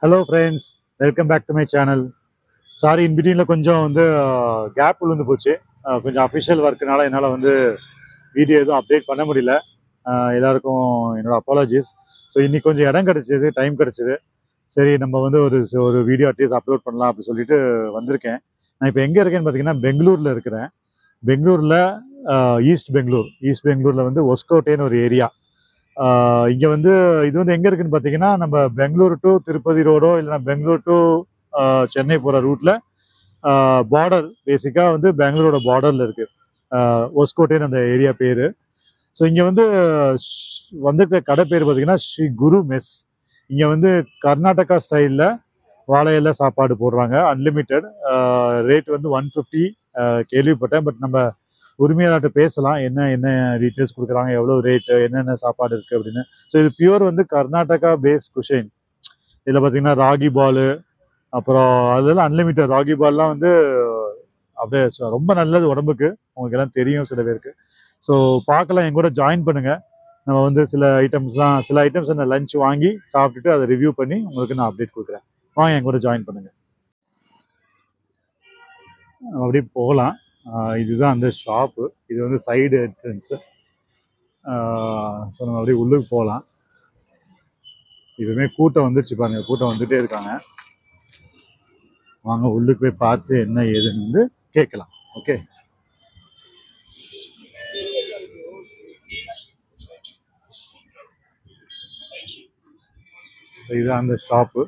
Hello friends, welcome back to my channel. Sorry, in பிட்வீனில் கொஞ்சம் gap விழுந்து போச்சு. கொஞ்சம் அஃபிஷியல் ஒர்க்குனால என்னால் வீடியோ எதுவும் அப்டேட் பண்ண முடியல. எல்லாருக்கும் என்னோட அப்பாலஜிஸ். ஸோ இன்னைக்கு கொஞ்சம் இடம் கிடச்சிது, டைம் கிடச்சிது. சரி, நம்ம ஒரு ஒரு வீடியோ அட்லீஸ்ட் அப்லோட் பண்ணலாம் அப்படின்னு சொல்லிட்டு வந்திருக்கேன். நான் இப்போ எங்கே இருக்கேன்னு பார்த்தீங்கன்னா பெங்களூரில் இருக்கிறேன். பெங்களூரில் ஈஸ்ட் பெங்களூரில் ஒஸ்கோட்டேன்னு ஒரு ஏரியா. இங்கே இது எங்கே இருக்குன்னு பார்த்தீங்கன்னா, நம்ம பெங்களூர் டு திருப்பதி ரோடோ இல்லைன்னா பெங்களூர் டு சென்னை போகிற ரூட்டில் பார்டர், பேசிக்காக பெங்களூரோட பார்டரில் இருக்குது. ஒஸ்கோட்டேன்னு அந்த ஏரியா பேர். ஸோ இங்கே வந்திருக்கிற கடை பேர் பார்த்தீங்கன்னா ஸ்ரீ குரு மெஸ். இங்கே கர்நாடகா ஸ்டைலில் வாழை இலை சாப்பாடு போடுறாங்க, அன்லிமிட்டெட். ரேட் 150 கேள்விப்பட்டேன். பட் நம்ம உரிமையாளர்கிட்ட பேசலாம், என்ன என்ன டீட்டெயில்ஸ் கொடுக்குறாங்க, எவ்வளோ ரேட்டு, என்னென்ன சாப்பாடு இருக்குது அப்படின்னு. ஸோ இது பியூர் கர்நாடகா பேஸ் குஷைன். இதில் பார்த்தீங்கன்னா ராகி பால், அப்புறம் அதெல்லாம் அன்லிமிட்டட். ராகி பால்லாம் அப்படியே ரொம்ப நல்லது உடம்புக்கு, உங்களுக்கு எல்லாம் தெரியும் சில பேருக்கு. ஸோ பார்க்கலாம், என் கூட ஜாயின் பண்ணுங்கள். நம்ம சில ஐட்டம்ஸ் நான் லஞ்ச் வாங்கி சாப்பிட்டுட்டு அதை ரிவ்யூ பண்ணி உங்களுக்கு நான் அப்டேட் கொடுக்குறேன். வாங்க, என் கூட ஜாயின் பண்ணுங்கள். அப்படியே போகலாம். இதுதான் அந்த ஷாப்பு. இது சைடு என்ட்ரன்ஸு. ஸோ நம்ம அப்படியே உள்ளுக்கு போகலாம். இதுவுமே கூட்டம் வந்துருச்சு பாருங்க, கூட்டம் வந்துட்டே இருக்காங்க. வாங்க உள்ளுக்கு போய் பார்த்து என்ன ஏதுன்னு கேட்கலாம். ஓகே, இதுதான் அந்த ஷாப்பு,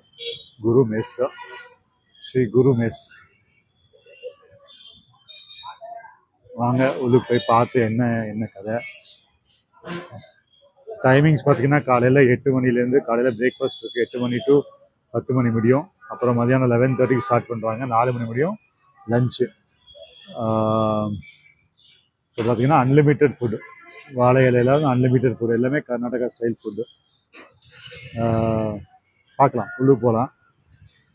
குரு மெஸ், ஸ்ரீ குரு மெஸ். வாங்க உள்ளுக்கு போய் பார்த்து என்ன என்ன கதை. டைமிங்ஸ் பார்த்தீங்கன்னா காலையில் 8 மணிலேருந்து, காலையில் பிரேக்ஃபாஸ்ட் இருக்குது 8 மணி டு 10 மணி முடியும். அப்புறம் மதியானம் 11:30 ஸ்டார்ட் பண்ணுறாங்க, 4 மணி முடியும் லஞ்சு. ஸோ பார்த்தீங்கன்னா அன்லிமிட்டெட் ஃபுட்டு, வாழை இலையில அன்லிமிட்டெட் ஃபுட், எல்லாமே கர்நாடகா ஸ்டைல் ஃபுட்டு. பார்க்கலாம், உள்ளுக்கு போகலாம்.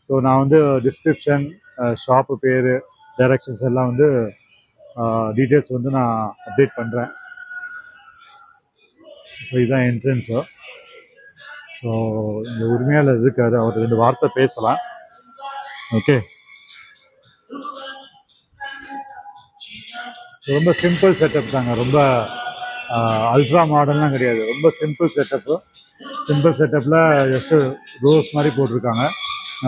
ஸோ நான் டிஸ்கிரிப்ஷன், ஷாப்பு பேர், டைரக்ஷன்ஸ் எல்லாம் டீட்டெயில்ஸ் நான் அப்டேட் பண்ணுறேன். ஸோ இதுதான் என்ட்ரன்ஸு. ஸோ இந்த உரிமையாளர் இருக்கார், அவர் 2 வார்த்தை பேசலாம். ஓகே, ரொம்ப சிம்பிள் செட்டப் தாங்க, ரொம்ப அல்ட்ரா மாடர்ன்லாம் கிடையாது, ரொம்ப சிம்பிள் செட்டப்பு. சிம்பிள் செட்டப்பில் ஜஸ்ட்டு ரோஸ் மாதிரி போட்டிருக்காங்க,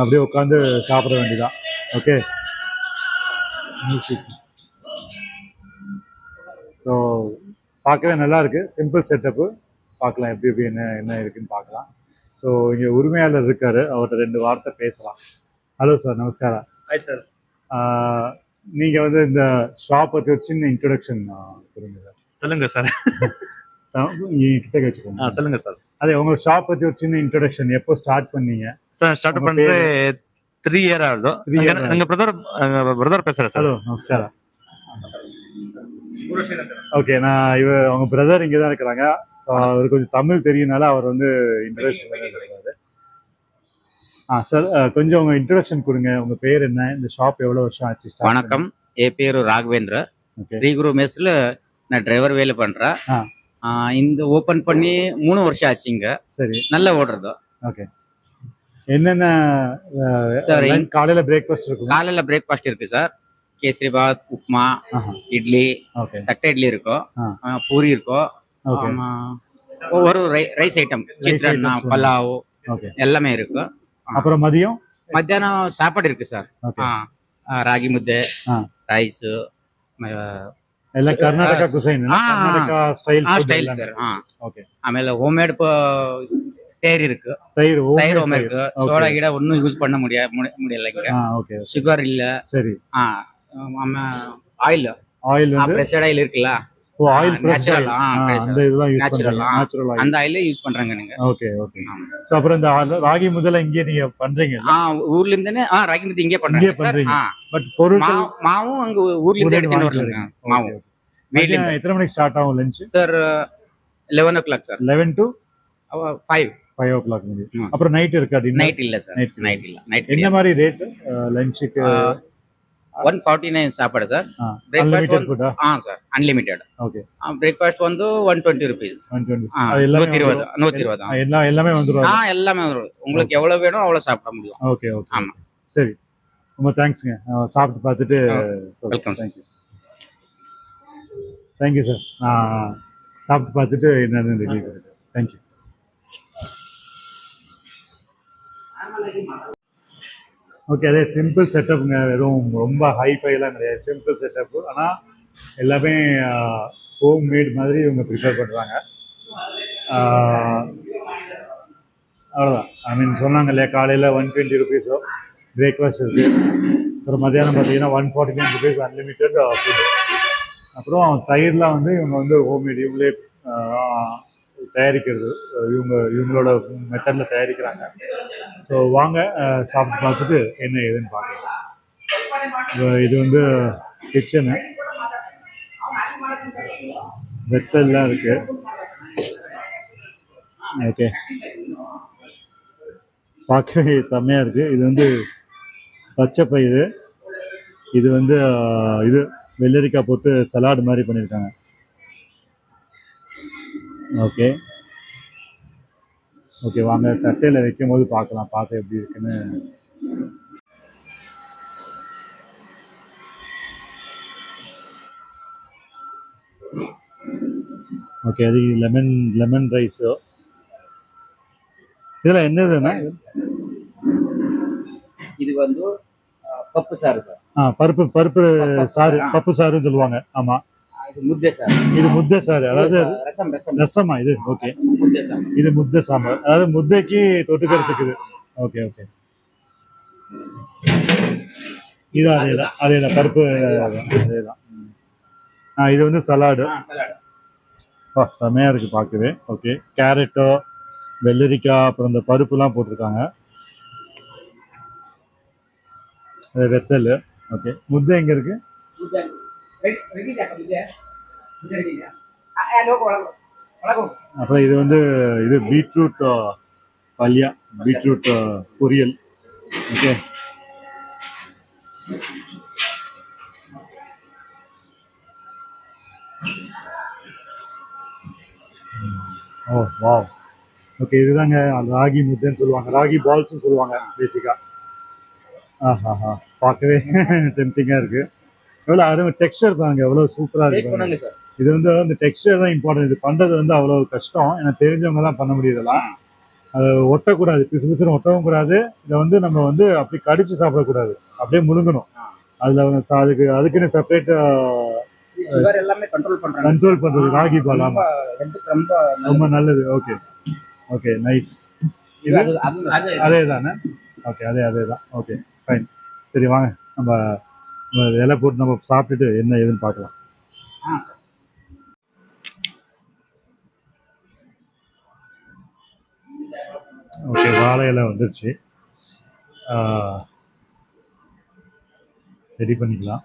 அப்படியே உட்காந்து சாப்பிட வேண்டியதான். Okay, music. ஸோ பார்க்கவே நல்லா இருக்குது, சிம்பிள் செட்டப்பு. பார்க்கலாம் எப்படி எப்படி என்ன என்ன இருக்குன்னு பார்க்கலாம். ஸோ இங்கே உரிமையாளர் இருக்கார், அவர்கிட்ட 2 வார்த்தை பேசலாம். ஹலோ சார், நமஸ்காரம். Hi sir. நீங்கள் இந்த ஷாப் பற்றி ஒரு சின்ன இன்ட்ரொடக்ஷன் கொடுங்க சார். சொல்லுங்க சார். கிட்ட வச்சுக்கோங்க. சொல்லுங்க சார். அதே உங்கள் ஷாப் பற்றி ஒரு சின்ன இன்ட்ரொடக்ஷன், எப்போ ஸ்டார்ட் பண்ணீங்க? சார் ஸ்டார்ட் பண்ணுறது 3 இயர் ஆகுது. எங்கள் பிரதர் பேசுகிறேன் சார். ஹலோ, நமஸ்காரம். ஓகே, நான் அவங்க பிரதர் இங்கே தான் இருக்கிறாங்க. ஸோ அவர் கொஞ்சம் தமிழ் தெரியுனால அவர் இன்ட்ரடக்ஷன் பண்ணுறாரு. சார், கொஞ்சம் உங்கள் இன்ட்ரடக்ஷன் கொடுங்க. உங்கள் பேர் என்ன, இந்த ஷாப் எவ்வளோ வருஷம் ஆச்சு? வணக்கம், என் பேர் ராகவேந்திர. ஸ்ரீ குரு மெஸ்ல நான் டிரைவர் வேலை பண்ணுறேன். இந்த ஓப்பன் பண்ணி 3 வருஷம் ஆச்சுங்க. சரி, நல்லா ஓடுறது. ஓகே, என்னென்ன சார் காலையில் பிரேக்ஃபாஸ்ட் இருக்கு? காலையில் பிரேக்ஃபாஸ்ட் இருக்கு சார். கேசரிபாத், உப்மா, இட்லி, தட்டை இட்லி இருக்கும், பூரி இருக்கும், ஒவ்வொரு ரைஸ் ஐட்டம், சிக்கன், பலாவ் எல்லாமே இருக்கு. அப்புறம் மத்தியானம் சாப்பாடு இருக்கு sir. Ragi mudde, rice, Karnataka cuisine, Karnataka style sir. ஆಮೇಲೆ ஹோம்மேட் தயிர் இருக்கு, தயிர் ஹோம்மேட் இருக்கு. சோடா கீட ஒன்னும் யூஸ் பண்ண முடியல, சுகர் இல்ல. சரி, ஆயில் பிரஷர் ஆயில் இருக்குல்ல, நேச்சுரல், அந்த ஆயில யூஸ் பண்றாங்க நீங்க. Okay okay. சோ அப்புறம் இந்த ராகி முதல்ல இங்கே நீங்க பண்றீங்க? ஊர்ல இருந்தே ராகி முதல் இங்கே பண்றாங்க. பட் பொருட்கள் மாவும் அங்க ஊர்ல இருந்து எடுத்துட்டு வரல. மாவு எத்தனை மணிக்கு ஸ்டார்ட் ஆகும் lunch? Sir 11 o'clock sir. 11 to 5 o'clock. அப்புறம் நைட் இருக்கா? நைட் இல்ல சார், நைட் இல்ல. நைட் என்ன மாதிரி ரேட் லஞ்சுக்கு? 149 சாப்பாடு சார். பிரேக்ஃபாஸ்ட் அன்லிமிட்டட் வந்து ஃபுட்டா? Sir unlimited. ஓகே. பிரேக்ஃபாஸ்ட் வந்து 120 rupees. 120. அது எல்லாமே 120 எல்லாமே வந்துரும். எல்லாமே வரும். உங்களுக்கு எவ்வளவு வேணும் அவ்வளவு சாப்பிட முடியும். Okay okay. ஆமா. சரி, ரொம்ப தேங்க்ஸ்ங்க. சாப்பிட்டு பார்த்துட்டு வெல்கம். Thank you sir. நான் சாப்பிட்டு பார்த்துட்டு என்னன்னு ரிவ்யூ கொடுக்குறேன். தேங்க்யூ. ஓகே, அதே சிம்பிள் செட்டப்புங்க. வெறும் ரொம்ப ஹைஃபைலாம் கிடையாது, சிம்பிள் செட்டப்பு. ஆனால் எல்லாமே ஹோம் மேட் மாதிரி இவங்க ப்ரிப்பேர் பண்ணுறாங்க. அவ்வளோதான். ஐ மீன் சொன்னாங்க இல்லையா, காலையில் 120 rupees பிரேக்ஃபாஸ்ட் இருக்குது. அப்புறம் மத்தியானம் பார்த்தீங்கன்னா 149 rupees அன்லிமிட்டட் ஃபுட். அப்புறம் தயிர்லாம் வந்து இவங்க வந்து ஹோம்மேட் இவங்களே தயாரிக்கிறது, இவங்களோட மெத்தடில் தயாரிக்கிறாங்க. ஸோ வாங்க சாப்பிட்டு பார்த்துட்டு என்ன ஏதுன்னு பார்க்கலாம். இது வந்து கிச்சனு, வெத்தல்லாம் இருக்கு. ஓகே, பார்க்கவே செம்மையாக இருக்கு. இது வந்து பச்சை பயிறு, இது வந்து இது வெள்ளரிக்காய் போட்டு சலாடு மாதிரி பண்ணியிருக்காங்க. ஓகே ஓகே, வாங்க தட்டையில் வைக்கும் போது பார்க்கலாம், பார்க்க எப்படி இருக்குன்னு. ஓகே, அது லெமன் ரைஸோ. இதெல்லாம் என்னதுன்னா இது வந்து பப்பு சாறு சார். பருப்பு சாறு, பப்பு சாருன்னு சொல்லுவாங்க. ஆமா, இது முட்டை சார். இது முட்டை சாறு, அதாவது ரசமா இது. ஓகே, முட்டை சார். இது முட்டை சாம்பார், அதாவது முட்டைக்கு தொட்டுக்கிறதுக்கு இது. ஓகே ஓகே, இது அதேதான் பருப்பு அதேதான். இது வந்து சலாடு. செமையா இருக்கு பார்க்கவே. ஓகே, கேரட்டோ வெள்ளரிக்காய் அப்புறம் இந்த பருப்புலாம் போட்டிருக்காங்க. வெத்தல். ஓகே, முட்டை எங்க இருக்கு? அப்புறம் இது வந்து இது பீட்ரூட் பல்யா, பீட்ரூட் பொரியல். ஓகே, ஓ வாவ். ஓகே, இதுதாங்க ராகி முட்டைன்னு சொல்லுவாங்க, ராகி பால்ஸ்ன்னு சொல்லுவாங்க பேசிக்கா. ஆஹா, பார்க்கவே டெம்டிங்காக இருக்கு. எவ்வளோ அருமை டெக்ஸ்டர் பாருங்க, எவ்வளோ சூப்பராக இருக்கு. இது வந்து அந்த டெக்ஸ்டர் தான் இம்பார்ட்டன்ட். இது பண்ணுறது வந்து அவ்வளோ கஷ்டம், எனக்கு தெரிஞ்சவங்க தான் பண்ண முடியுதெல்லாம். அது ஒட்டக்கூடாது, பிசு பிசுன்னு ஒட்டவும் கூடாது. இதை வந்து நம்ம வந்து அப்படி கடிச்சு சாப்பிடக்கூடாது, அப்படியே முழுங்கணும். அதில் அதுக்குன்னு செப்பரேட் கண்ட்ரோல் பண்ணுறது ராகி பால். ரொம்ப நல்லது. Okay okay, nice. இது அதே தானே? ஓகே, அதே தான். Okay fine. சரி, வாங்க நம்ம இலை போட்டு நம்ம சாப்பிட்டுட்டு என்ன ஏதுன்னு பார்க்கலாம். ஓகே, வாழை இலை வந்துருச்சு, ரெடி பண்ணிக்கலாம்.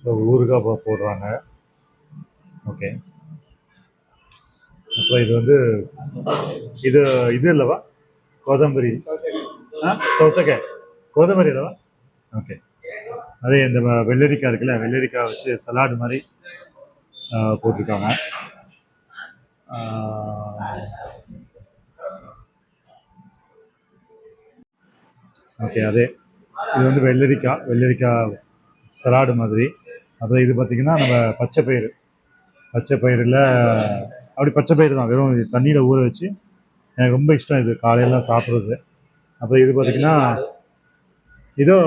ஸோ ஊறுகாய் போடுறாங்க. ஓகே, அப்புறம் இது வந்து இது இல்லவா கோதம்பரி? சௌத்தக்காய் கோதம்பரி இல்லவா? ஓகே, அதே இந்த வெள்ளரிக்காய் இருக்குல்ல, வெள்ளரிக்காய் வச்சு சலாடு மாதிரி போட்டிருக்காங்க. ஓகே, அதே இது வந்து வெள்ளரிக்காய் சலாடு மாதிரி. அப்புறம் இது பார்த்திங்கன்னா நம்ம பச்சை பயிரில் அப்படி பச்சை பயிறு தான், வெறும் தண்ணியில் ஊற வச்சு. எனக்கு ரொம்ப இஷ்டம் இது, காலையெல்லாம் சாப்பிட்றது. அப்புறம் இது பார்த்திங்கன்னா இதோ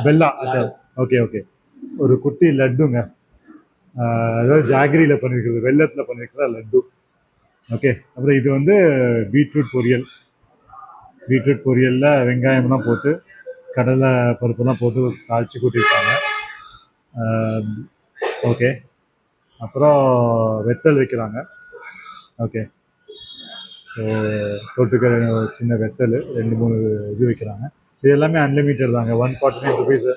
பெல்லா. ஓகே ஓகே, ஒரு குட்டி லட்டுங்க, அதாவது ஜாகரியில் பண்ணியிருக்கிறது, வெள்ளத்தில் பண்ணியிருக்கிற லட்டு. ஓகே, அப்புறம் இது வந்து பீட்ரூட் பொரியலில் வெங்காயம்லாம் போட்டு கடலை பருப்புலாம் போட்டு தாளித்து கூட்டியிருக்காங்க. ஓகே, அப்புறம் வெத்தல் வைக்கிறாங்க. ஓகே, ஸோ தொட்டுக்க சின்ன வெத்தல் 2-3 இது வைக்கிறாங்க. இது எல்லாமே அன்லிமிட்டட் தாங்க, 149 ருபீஸு,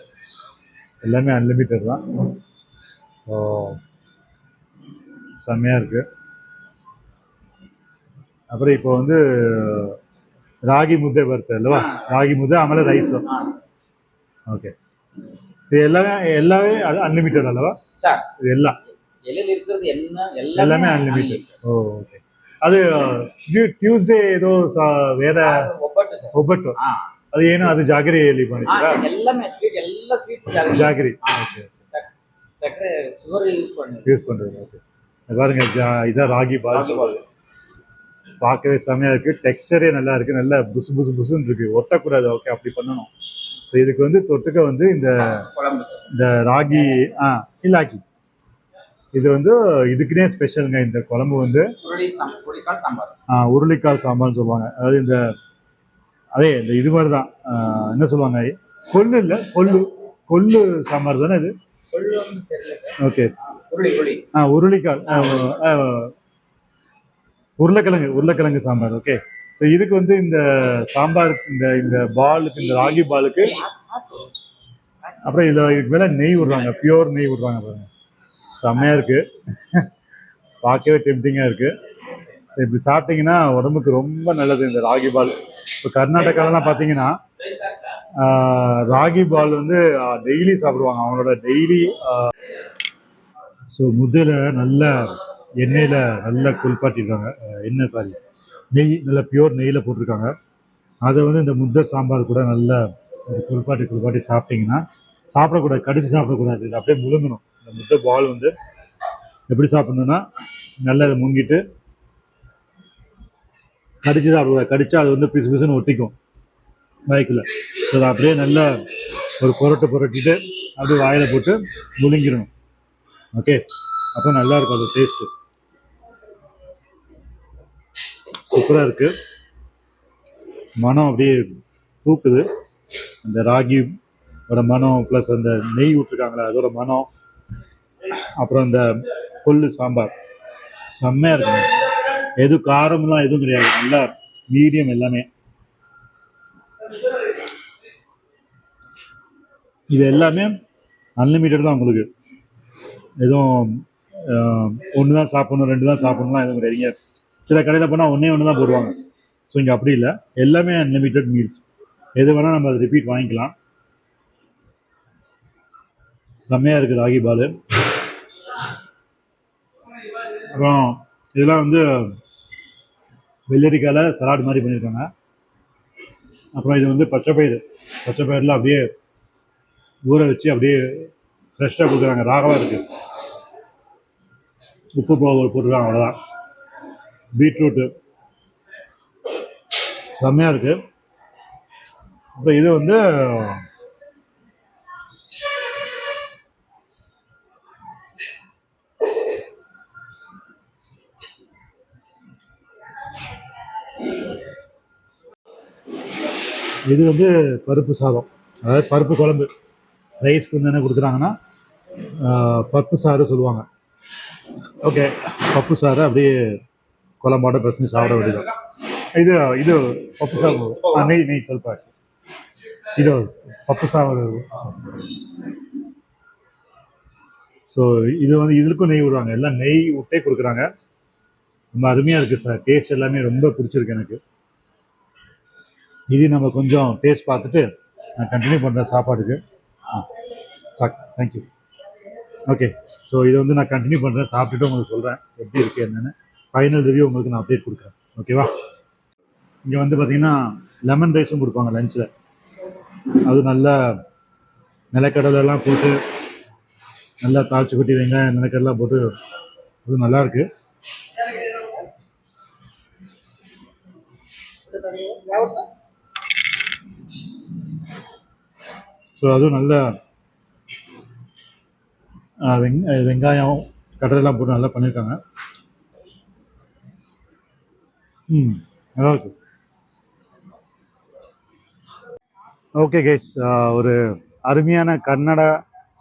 எல்லாமே அன்லிமிட்டட் தான். ஸோ செம்மையாக இருக்குது. அப்புறம் இப்போ வந்து ರಾಗಿ ಮುದ್ದೆ ಬರುತ್ತೆ ಅಲ್ವಾ, ರಾಗಿ ಮುದ್ದೆ ಆಮೇಲೆ ರೈಸು. ಓಕೆ, ಇದು ಎಲ್ಲವೇ ಅನ್ಲಿಮಿಟೆಡ್ ಅಲ್ವಾ சார்? ಇದು ಎಲ್ಲ எல்லையில் இருக்கிறது எல்லாமே அன்லிமிட்டெட். ஓ ஓகே. அது ಟ್ಯೂಸ್ಡೇ ஏதோ வேற ಒಬ್ಬಟ್ಟು ಸರ್. ಒಬ್ಬಟ್ಟು, ಅದು ಏನು, ಅದು ಜಾಗರಿಯಲ್ಲಿ ಮಾಡಿದ್ದೀರಾ? எல்லாமே ஸ்வீட், எல்லா ஸ்வீட் ಜಾಗರಿ. ஓகே, சக்கரை சுகர் யூஸ் பண்ணுறது. ஓகே, பாருங்க இதான் ராகி பால். பார்க்கவே செம்மையாக இருக்குது, டெக்ஸ்டரே நல்லா இருக்குது, நல்லா புசு புசு புசுன்னு இருக்குது, ஒட்டக்கூடாது. ஓகே, அப்படி பண்ணணும். ஸோ இதுக்கு வந்து தொட்டுக்க வந்து இந்த ராகி இல்லாக்கி, இது வந்து இதுக்குனே ஸ்பெஷலுங்க. இந்த குழம்பு வந்து உருளிக்கால் சாம்பார்னு சொல்லுவாங்க. அதாவது இந்த இது மாதிரி தான், என்ன சொல்லுவாங்க, கொள்ளு இல்லை, கொள்ளு சாம்பார் தானே இது? ஓகே, உருளிக்கால், உருளைக்கிழங்கு சாம்பார். ஓகே, ஸோ இதுக்கு வந்து இந்த சாம்பார், இந்த பாலுக்கு, இந்த ராகி பாலுக்கு அப்புறம் இதுக்கு மேலே நெய் விடுறாங்க, பியோர் நெய் விடுறாங்க. பாருங்க, செம்மையாக இருக்குது, பார்க்கவே டெம்டிங்காக இருக்குது. ஸோ இப்படி சாப்பிட்டீங்கன்னா உடம்புக்கு ரொம்ப நல்லது இந்த ராகி பால். இப்போ கர்நாடகாலலாம் பார்த்தீங்கன்னா ராகி பால் வந்து டெய்லி சாப்பிடுவாங்க, அவங்களோட டெய்லி. ஸோ முதில் நல்ல எண்ணெயில் நல்லா குளிப்பாட்டிருக்காங்க, நெய், நல்ல பியோர் நெய்யில் போட்டிருக்காங்க. அதை வந்து இந்த முத்தை சாம்பார் கூட நல்லா குளிப்பாட்டி சாப்பிட்டீங்கன்னா, சாப்பிடக்கூடாது, கடிச்சு சாப்பிடக்கூடாது, இது அப்படியே முழுங்கணும். இந்த முட்டை பால் வந்து எப்படி சாப்பிடணும்னா, நல்லா இதை முங்கிட்டு கடிச்சு சாப்பிடக்கூடாது, கடிச்சா அது வந்து பிசு பிசுன்னு ஒட்டிக்கும் வாய்க்குள்ள. ஸோ அதை அப்படியே நல்லா ஒரு புரட்டிட்டு அப்படியே வாயில் போட்டு முழுங்கிடணும். ஓகே, அப்போ நல்லா இருக்கும் அது டேஸ்ட்டு, சூப்பராக இருக்குது. மனம் அப்படியே தூக்குது, அந்த ராகியோட மனம் ப்ளஸ் அந்த நெய் விட்டுருக்காங்களே அதோட மனம், அப்புறம் இந்த கொள்ளு சாம்பார் செம்மையாக இருக்குங்க. எதுவும் காரம்லாம் எதுவும் கிடையாது, நல்லா மீடியம் எல்லாமே. இது எல்லாமே அன்லிமிட்டட் தான் உங்களுக்கு, எதுவும் ஒன்று தான் சாப்பிடணும் 2 தான் சாப்பிடணும்லாம் எதுவும் கிடையாது. சில கடையில் போனால் ஒன்று தான் போடுவாங்க. ஸோ இங்கே அப்படி இல்லை, எல்லாமே அன்லிமிட்டட் மீல்ஸ், எது வேணால் நம்ம அதை ரிப்பீட் வாங்கிக்கலாம். செம்மையாக இருக்குது ராகி பால். அப்புறம் இதெல்லாம் வந்து வெள்ளரிக்காயில் சலாட் மாதிரி பண்ணியிருக்காங்க. அப்புறம் இது வந்து பச்சைப்பயிரில் அப்படியே ஊற வச்சு அப்படியே ஃப்ரெஷ்ஷாக கொடுக்குறாங்க, ராகவாக இருக்குது. உப்பு போட்டுருக்காங்க, அவ்வளோதான். பீட்ரூட்டு செம்மையாக இருக்குது. அப்புறம் இது வந்து பருப்பு சாதம், அதாவது பருப்பு குழம்பு. ரைஸ்க்கு வந்து என்ன கொடுக்குறாங்கன்னா பருப்பு சாறு சொல்லுவாங்க. ஓகே, பப்பு சாறு அப்படியே குழம்பாட பிரச்சனை சாப்பிட வேண்டியது. இது பப்பு சாறு, நெய் ಸ್ವಲ್ಪ இது பப்பு சாறு. ஸோ இது வந்து இதுக்கும் நெய் விடுவாங்க, எல்லாம் நெய் விட்டே கொடுக்குறாங்க. ரொம்ப அருமையாக இருக்குது சார், டேஸ்ட் எல்லாமே ரொம்ப பிடிச்சிருக்கு எனக்கு. இது நம்ம கொஞ்சம் டேஸ்ட் பார்த்துட்டு நான் கண்டினியூ பண்ணுறேன் சாப்பாடுக்கு. தேங்க்யூ. ஓகே, ஸோ இதை வந்து நான் கண்டினியூ பண்ணுறேன், சாப்பிட்டுட்டு உங்களுக்கு சொல்கிறேன் எப்படி இருக்குது என்னென்னு. ஃபைனல் ரிவ்யூ உங்களுக்கு நான் அப்டேட் கொடுக்குறேன். ஓகேவா? இங்கே வந்து பார்த்திங்கன்னா லெமன் ரைஸும் கொடுப்பாங்க லஞ்சில். அது நல்லா நிலக்கடலைலாம் போட்டு நல்லா தாளிச்சு கொட்டி வெங்காயம் நிலக்கடலாம் போட்டு அது நல்லாயிருக்கு. ஸோ அதுவும் நல்ல வெங்காயம் கடலைலாம் போட்டு நல்லா பண்ணியிருக்காங்க. நல்லாயிருக்கு. ஓகே கைஸ், ஒரு அருமையான கன்னடா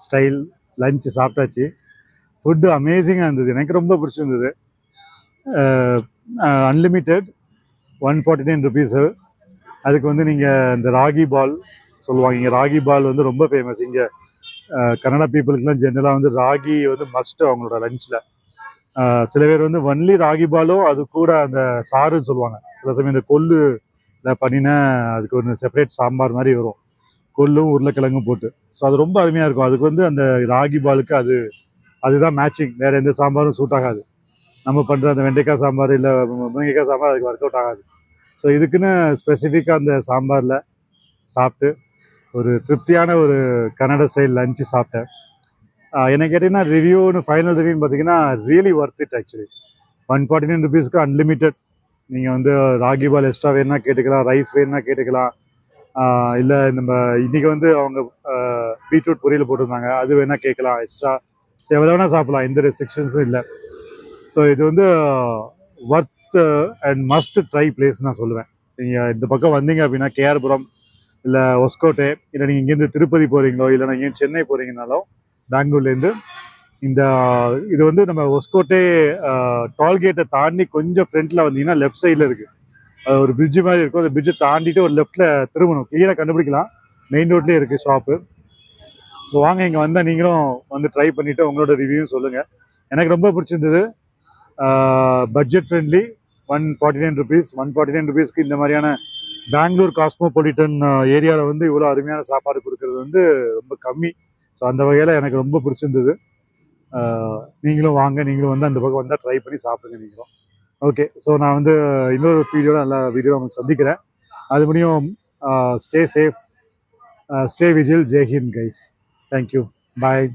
ஸ்டைல் லஞ்சு சாப்பிட்டாச்சு. ஃபுட்டு அமேசிங்காக இருந்தது, எனக்கு ரொம்ப பிடிச்சிருந்தது. Unlimited 149 rupees. அதுக்கு வந்து நீங்கள் இந்த ராகி பால் சொல்லுவாங்க, இங்கே ராகி பால் வந்து ரொம்ப ஃபேமஸ். இங்கே கன்னடா பீப்புளுக்குலாம் ஜென்ரலாக வந்து ராகி வந்து மஸ்ட் அவங்களோட லஞ்சில். சில பேர் வந்து ஒன்லி ராகி பாலும் அது கூட அந்த சாறுன்னு சொல்லுவாங்க. சில சமயம் இந்த கொல்லுல பண்ணின அதுக்கு ஒரு செப்பரேட் சாம்பார் மாதிரி வரும், கொல்லும் உருளைக்கிழங்கும் போட்டு. ஸோ அது ரொம்ப அருமையாக இருக்கும். அதுக்கு வந்து அந்த ராகி பாலுக்கு அதுதான் மேட்சிங். வேறு எந்த சாம்பாரும் சூட் ஆகாது. நம்ம பண்ணுற அந்த வெண்டைக்காய் சாம்பார் இல்லை முருங்கைக்காய் சாம்பார் அதுக்கு ஒர்க் அவுட் ஆகாது. ஸோ இதுக்குன்னு ஸ்பெசிஃபிக்காக அந்த சாம்பாரில் சாப்பிட்டு ஒரு திருப்தியான ஒரு கன்னட ஸ்டைல் லஞ்சு சாப்பிட்டேன். என்ன கேட்டிங்கன்னா ரிவ்யூன்னு ஃபைனல் ரிவ்யூன்னு பார்த்தீங்கன்னா ரியலி ஒர்த் இட் ஆக்சுவலி. 149 ருபீஸ்க்கு அன்லிமிட்டெட். நீங்கள் வந்து ராகி பால் எக்ஸ்ட்ரா வேணுன்னா கேட்டுக்கலாம், ரைஸ் வேணுன்னா கேட்டுக்கலாம். இல்லை நம்ம இன்றைக்கி வந்து அவங்க பீட்ரூட் பொரியல் போட்டிருந்தாங்க, அது வேணால் கேட்கலாம் எக்ஸ்ட்ரா. ஸோ எவ்வளோ வேணால் சாப்பிடலாம், எந்த ரெஸ்ட்ரிக்ஷன்ஸும் இல்லை. ஸோ இது வந்து worth and must try place நான் சொல்லுவேன். நீங்கள் இந்த பக்கம் வந்தீங்க அப்படின்னா கேஆர்புரம் இல்லை ஒஸ்கோட்டை, இல்லை நீங்கள் இங்கேருந்து திருப்பதி போகிறீங்களோ இல்லைனா இங்கேருந்து சென்னை போகிறீங்கனாலும் பெங்களூர்லேருந்து இது வந்து நம்ம ஒஸ்கோட்டை டோல்கேட்டை தாண்டி கொஞ்சம் ஃப்ரண்ட்டில் வந்தீங்கன்னா லெஃப்ட் சைடில் இருக்குது. ஒரு பிரிட்ஜு மாதிரி இருக்கும், அந்த பிரிட்ஜை தாண்டிட்டு ஒரு லெஃப்ட்டில் திரும்பணும், கிளியராக கண்டுபிடிக்கலாம். மெயின் ரோட்லேயே இருக்குது ஷாப்பு. ஸோ வாங்க, இங்கே வந்தால் நீங்களும் வந்து ட்ரை பண்ணிவிட்டு உங்களோட ரிவ்யூவும் சொல்லுங்கள். எனக்கு ரொம்ப பிடிச்சிருந்தது. Budget friendly, 149 rupees. 149 ருபீஸ்க்கு இந்த மாதிரியான பெங்களூர் காஸ்மோபாலிட்டன் ஏரியாவில் வந்து இவ்வளோ அருமையான சாப்பாடு கொடுக்கறது வந்து ரொம்ப கம்மி. ஸோ அந்த வகையில் எனக்கு ரொம்ப பிடிச்சிருந்தது. நீங்களும் வாங்க, நீங்களும் வந்து அந்த பக்கம் வந்தால் ட்ரை பண்ணி சாப்பிடுங்க நீங்களும். ஓகே, ஸோ நான் வந்து இன்னொரு நல்ல வீடியோ உங்களுக்கு சந்திக்கிறேன். அது முடியும். Stay safe, stay vigil. Jai Hind guys. Thank you, பாய்.